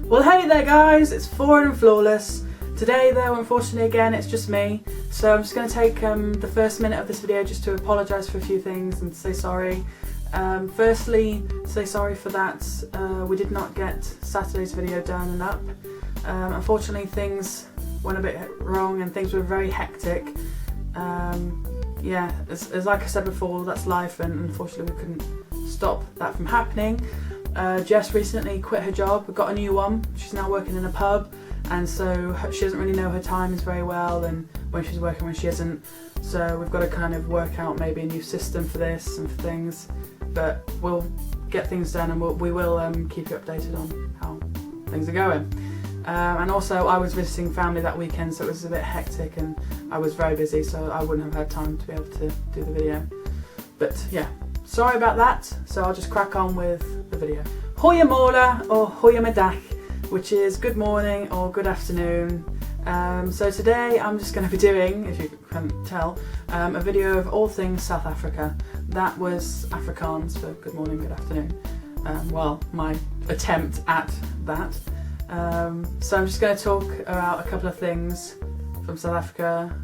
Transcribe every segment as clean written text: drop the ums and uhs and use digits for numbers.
Well, hey there guys, it's Forward and Flawless. Today though, unfortunately again, it's just me. So I'm just going to take the first minute of this video just to apologise for a few things and say sorry. Firstly, say sorry for that. We did not get Saturday's video done and up. Unfortunately things went a bit wrong and things were very hectic. Yeah, as like I said before, that's life, and unfortunately we couldn't stop that from happening. Jess recently quit her job, got a new one. She's now working in a pub, and so she doesn't really know her timings very well, and when she's working, when she isn't. So we've got to kind of work out maybe a new system for this and for things, but we'll get things done, and we will keep you updated on how things are going. And also I was visiting family that weekend, so it was a bit hectic and I was very busy, so I wouldn't have had time to be able to do the video. But yeah, sorry about that, so I'll just crack on with the video. Goeiemorgen or goeiemiddag, which is good morning or good afternoon. So today I'm just going to be doing, if you can't tell, a video of all things South Africa. That was Afrikaans for good morning, good afternoon. Well, my attempt at that. So I'm just going to talk about a couple of things from South Africa,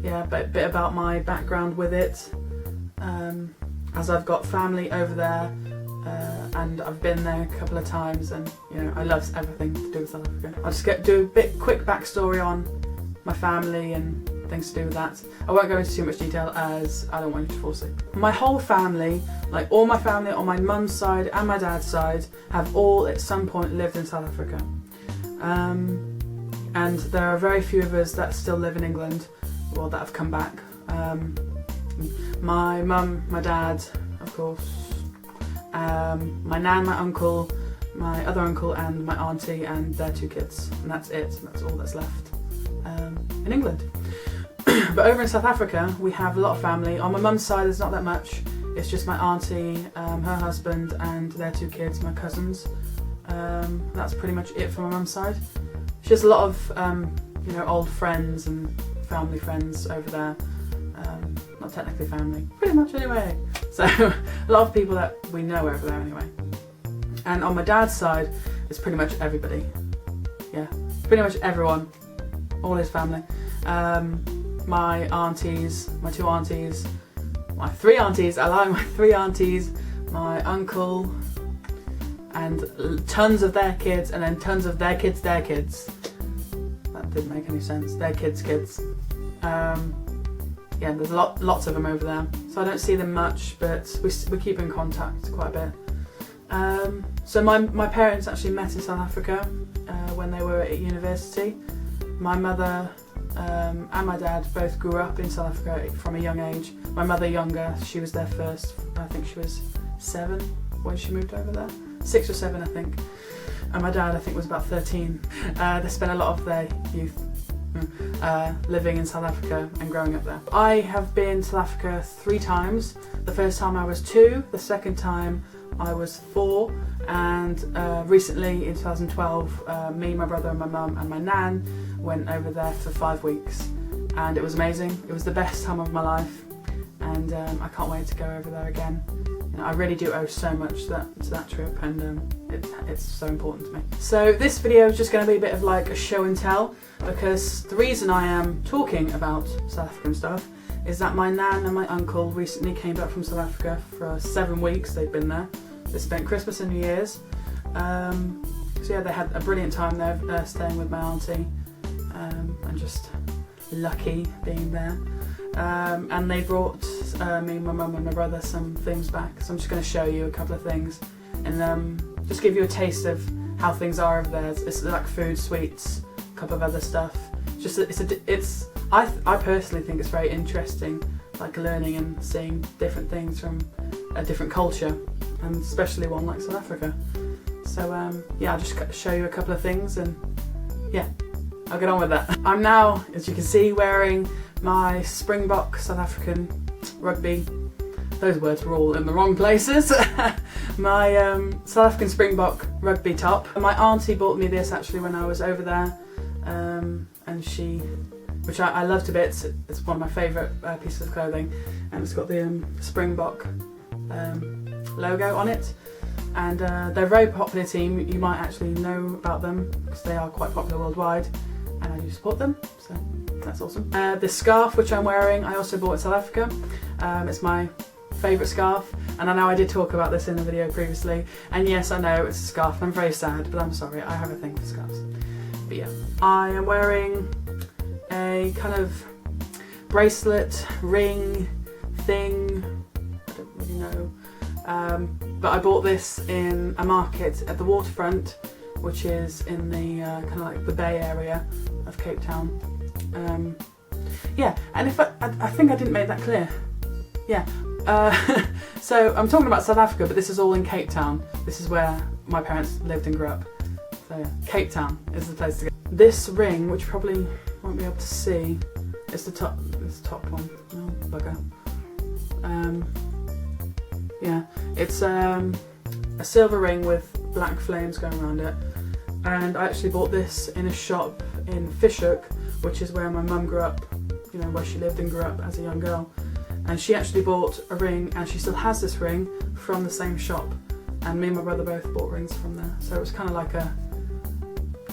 yeah, a bit about my background with it, as I've got family over there, and I've been there a couple of times, and you know, I love everything to do with South Africa. I'll just do a quick backstory on my family and things to do with that. I won't go into too much detail as I don't want you to fall asleep. My whole family, like all my family on my mum's side and my dad's side, have all at some point lived in South Africa. And there are very few of us that still live in England, or that have come back. My mum, my dad, of course, my nan, my uncle, my other uncle and my auntie and their 2 kids, and that's it. That's all that's left in England. But over in South Africa we have a lot of family. On my mum's side there's not that much. It's just my auntie, her husband and their 2 kids, my cousins. That's pretty much it for my mum's side. She has a lot of you know, old friends and family friends over there. Not technically family, pretty much anyway. So a lot of people that we know over there anyway. And on my dad's side it's pretty much everybody. Yeah, pretty much everyone, all his family. My aunties, my 2 aunties, my 3 aunties, I like my 3 aunties, my uncle, and tons of their kids, and then tons of their kids' That didn't make any sense. Their kids' kids. Yeah, there's lots of them over there. So I don't see them much, but we keep in contact quite a bit. So my parents actually met in South Africa when they were at university. My mother and my dad both grew up in South Africa from a young age. My mother younger, she was there first. I think she was 7 when she moved over there. 6 or 7 I think. And my dad I think was about 13. They spent a lot of their youth living in South Africa and growing up there. I have been to South Africa 3 times. The first time I was 2, the second time I was 4, and recently in 2012 me, my brother and my mum and my nan went over there for 5 weeks, and it was amazing. It was the best time of my life, and I can't wait to go over there again. You know, I really do owe so much to that trip, and it's so important to me. So this video is just going to be a bit of like a show and tell, because the reason I am talking about South African stuff is that my nan and my uncle recently came back from South Africa for 7 weeks. They've been there. They spent Christmas and New Year's. So yeah, they had a brilliant time there, staying with my auntie, and just lucky being there. And they brought me, my mum and my brother some things back. So I'm just going to show you a couple of things and just give you a taste of how things are over there. It's like food, sweets, a couple of other stuff. I personally think it's very interesting, like learning and seeing different things from a different culture, and especially one like South Africa. So yeah, I'll just show you a couple of things, and yeah, I'll get on with that. I'm now, as you can see, wearing my Springbok South African rugby. Those words were all in the wrong places. My South African Springbok rugby top. My auntie bought me this actually when I was over there, and which I loved a bit. It's one of my favourite pieces of clothing, and it's got the Springbok logo on it. and they're a very popular team. You might actually know about them because they are quite popular worldwide, and I do support them, so that's awesome. This scarf which I'm wearing I also bought in South Africa. It's my favourite scarf, and I know I did talk about this in the video previously, and yes, I know it's a scarf and I'm very sad, but I'm sorry, I have a thing for scarves. But yeah, I am wearing a kind of bracelet, ring thing, I don't really know, but I bought this in a market at the waterfront, which is in the kind of like the Bay area of Cape Town. Yeah, and if I think I didn't make that clear. Yeah, so I'm talking about South Africa, but this is all in Cape Town. This is where my parents lived and grew up. So yeah, Cape Town is the place to go. This ring, which you probably won't be able to see, is the top. It's the top one. Oh, bugger. Yeah, it's a silver ring with black flames going around it, and I actually bought this in a shop in Fishhook, which is where my mum grew up. You know, where she lived and grew up as a young girl. And she actually bought a ring, and she still has this ring from the same shop. And me and my brother both bought rings from there. So it was kind of like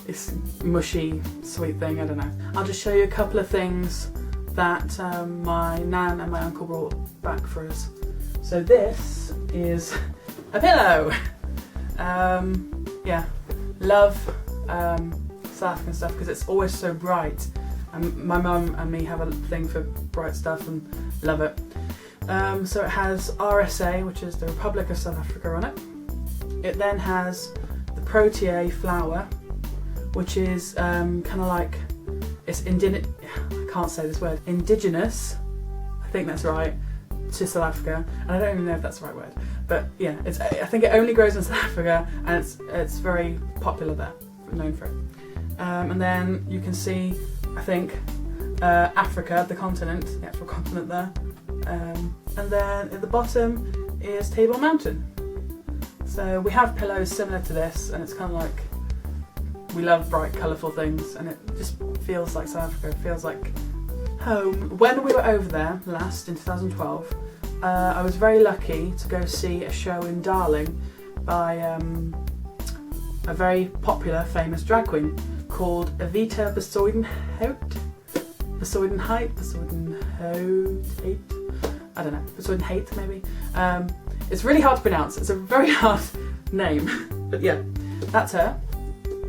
this mushy, sweet thing, I don't know. I'll just show you a couple of things that my nan and my uncle brought back for us. So this is a pillow. Yeah, love South African stuff because it's always so bright. And my mum and me have a thing for bright stuff and love it. So it has RSA, which is the Republic of South Africa, on it. It then has the Protea flower, which is kind of like, it's I can't say this word, indigenous, I think that's right, to South Africa. And I don't even know if that's the right word, but yeah, I think it only grows in South Africa, and it's very popular there, known for it. And then you can see, I think, Africa, the continent, the actual continent there. And then at the bottom is Table Mountain. So we have pillows similar to this, and it's kind of like, we love bright, colourful things, and it just feels like South Africa, it feels like home. When we were over there last in 2012, I was very lucky to go see a show in Darling by a very popular, famous drag queen called Evita Bezuidenhout. I don't know, Bezuidenhout maybe. It's really hard to pronounce, it's a very hard name, but yeah, that's her.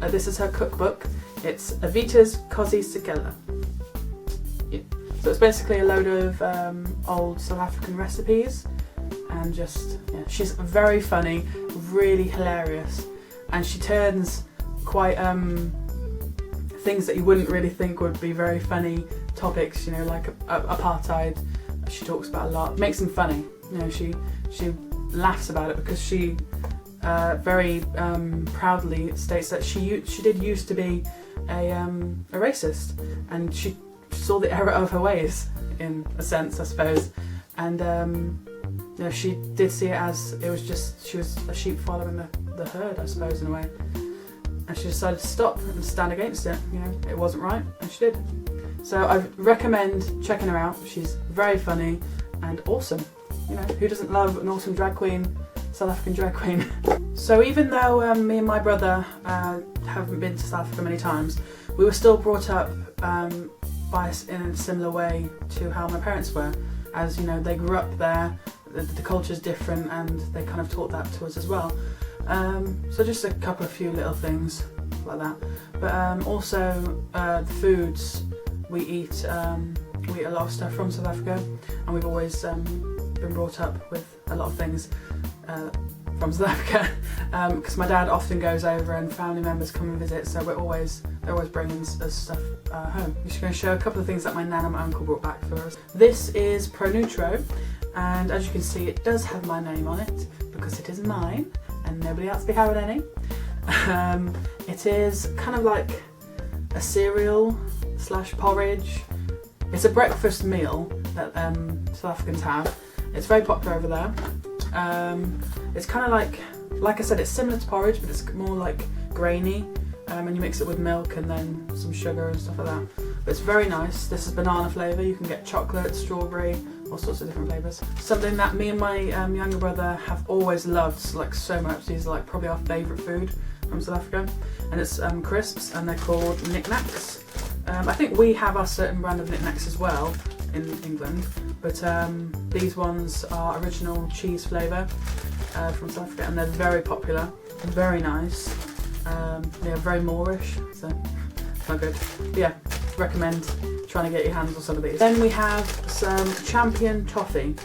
This is her cookbook. It's Evita's Cozy Sigella. Yeah. So it's basically a load of old South African recipes, and just, yeah, she's very funny, really hilarious, and she turns quite things that you wouldn't really think would be very funny topics, you know, like apartheid. She talks about a lot, makes them funny. You know, she laughs about it because she very proudly states that she did used to be a racist, and she saw the error of her ways, in a sense, I suppose. And you know, she did see it as she was a sheep following the herd, I suppose, in a way. And she decided to stop and stand against it. You know, it wasn't right, and she did. So I recommend checking her out. She's very funny and awesome. You know, who doesn't love an awesome drag queen, South African drag queen? So even though me and my brother haven't been to South Africa many times, we were still brought up in a similar way to how my parents were. As you know, they grew up there, the culture's different, and they kind of taught that to us as well. So just a few little things like that. But also the foods we eat a lot of stuff from South Africa, and we've always been brought up with a lot of things from South Africa, because my dad often goes over and family members come and visit, so they're always bringing us stuff home. I'm just going to show a couple of things that my nan and my uncle brought back for us. This is Pro Nutro, and as you can see, it does have my name on it because it is mine and nobody else be having any. It is kind of like a cereal / porridge. It's a breakfast meal that South Africans have. It's very popular over there. It's kind of like I said, it's similar to porridge, but it's more like grainy, and you mix it with milk and then some sugar and stuff like that. But it's very nice. This is banana flavour. You can get chocolate, strawberry, all sorts of different flavours. Something that me and my younger brother have always loved like so much. These are like probably our favourite food from South Africa, and it's crisps, and they're called knickknacks. I think we have our certain brand of knickknacks as well in England, but these ones are original cheese flavour from South Africa, and they're very popular, very nice. They're very Moorish, so it's not good. But yeah, recommend trying to get your hands on some of these. Then we have some champion toffee.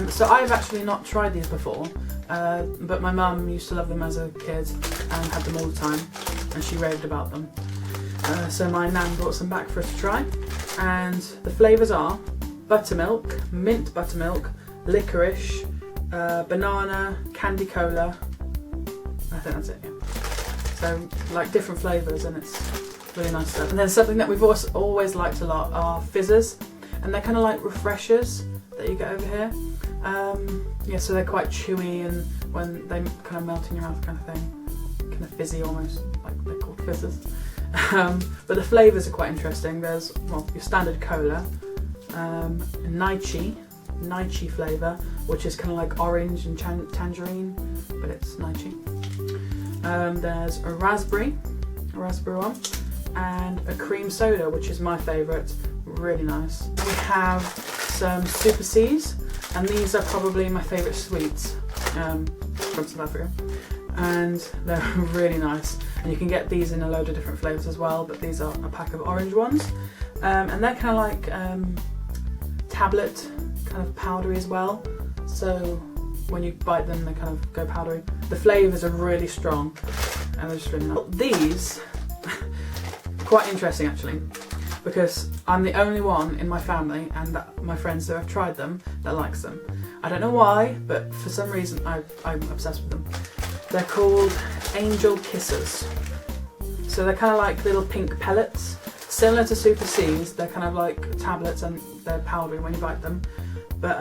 So I've actually not tried these before, but my mum used to love them as a kid and had them all the time, and she raved about them. So my nan brought some back for us to try, and the flavours are buttermilk, mint buttermilk, licorice, banana, candy cola. I think that's it, yeah. So like different flavours, and it's really nice stuff. And then something that we've always liked a lot are fizzers, and they're kind of like refreshers that you get over here. Yeah, so they're quite chewy, and when they kind of melt in your mouth kind of thing, kind of fizzy almost, like they're called fizzers. But the flavours are quite interesting. There's, well, your standard cola, lychee flavour, which is kind of like orange and tangerine, but it's lychee. There's a raspberry one, and a cream soda, which is my favourite, really nice. We have some Super C's, and these are probably my favourite sweets from South Africa, and they're really nice. And you can get these in a load of different flavours as well, but these are a pack of orange ones, and they're kind of like tablet, kind of powdery as well, so when you bite them they kind of go powdery. The flavours are really strong, and they're just really nice. These, quite interesting actually, because I'm the only one in my family and that my friends that have tried them that likes them. I don't know why, but for some reason I'm obsessed with them. They're called Angel Kissers. So they're kind of like little pink pellets, similar to Super C's. They're kind of like tablets, and they're powdery when you bite them. But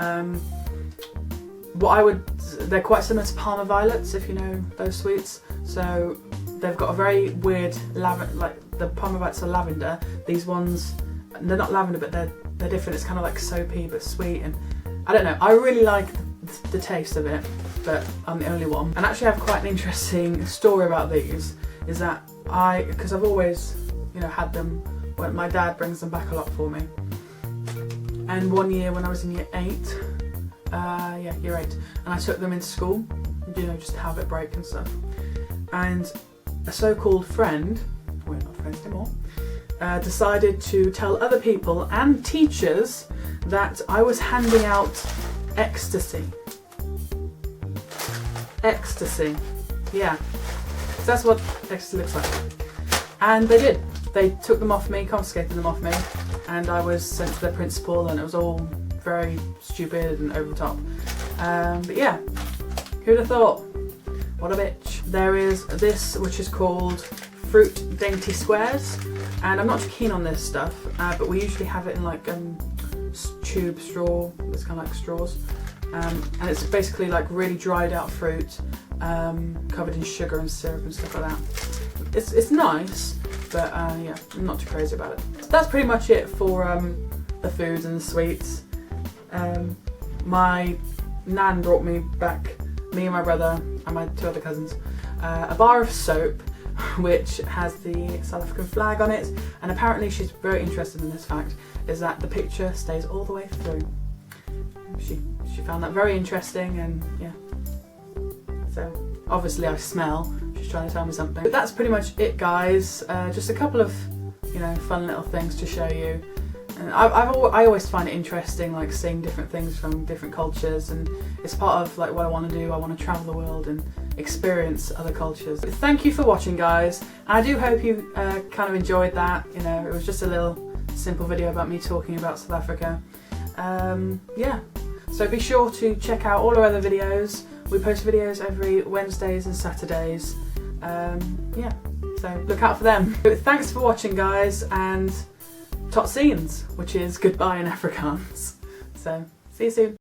they're quite similar to Parma Violets, if you know those sweets. So they've got a very weird like the Parma Violets are lavender. These ones, they're not lavender, but they're different. It's kind of like soapy but sweet, and I don't know. I really like the taste of it, but I'm the only one. And actually I have quite an interesting story about these, is that because I've always, you know, had them when my dad brings them back a lot for me. And one year when I was in year 8, year 8, and I took them into school, you know, just to have it break and stuff. And a so-called friend, we're not friends anymore, decided to tell other people and teachers that I was handing out ecstasy. Ecstasy, yeah. So that's what ecstasy looks like. And they did. They took them off me, confiscated them off me, and I was sent to the principal, and it was all very stupid and over the top. But yeah, who'd have thought? What a bitch. There is this, which is called Fruit Dainty Squares, and I'm not too keen on this stuff, but we usually have it in like tube straw. It's kind of like straws, and it's basically like really dried out fruit, covered in sugar and syrup and stuff like that. It's nice, but yeah, I'm not too crazy about it. So that's pretty much it for the foods and the sweets. My nan brought me back, me and my brother and my 2 other cousins, a bar of soap which has the South African flag on it, and apparently she's very interested in this fact, is that the picture stays all the way through. She found that very interesting, and yeah. So obviously I smell, she's trying to tell me something. But that's pretty much it, guys. Just a couple of, you know, fun little things to show you. And I always find it interesting, like seeing different things from different cultures, and it's part of like what I want to do. I want to travel the world and experience other cultures. But thank you for watching, guys. I do hope you kind of enjoyed that. You know, it was just a little simple video about me talking about South Africa. Yeah, so be sure to check out all our other videos. We post videos every Wednesdays and Saturdays. Yeah, so look out for them. But thanks for watching, guys, and tot ziens, which is goodbye in Afrikaans. So, see you soon.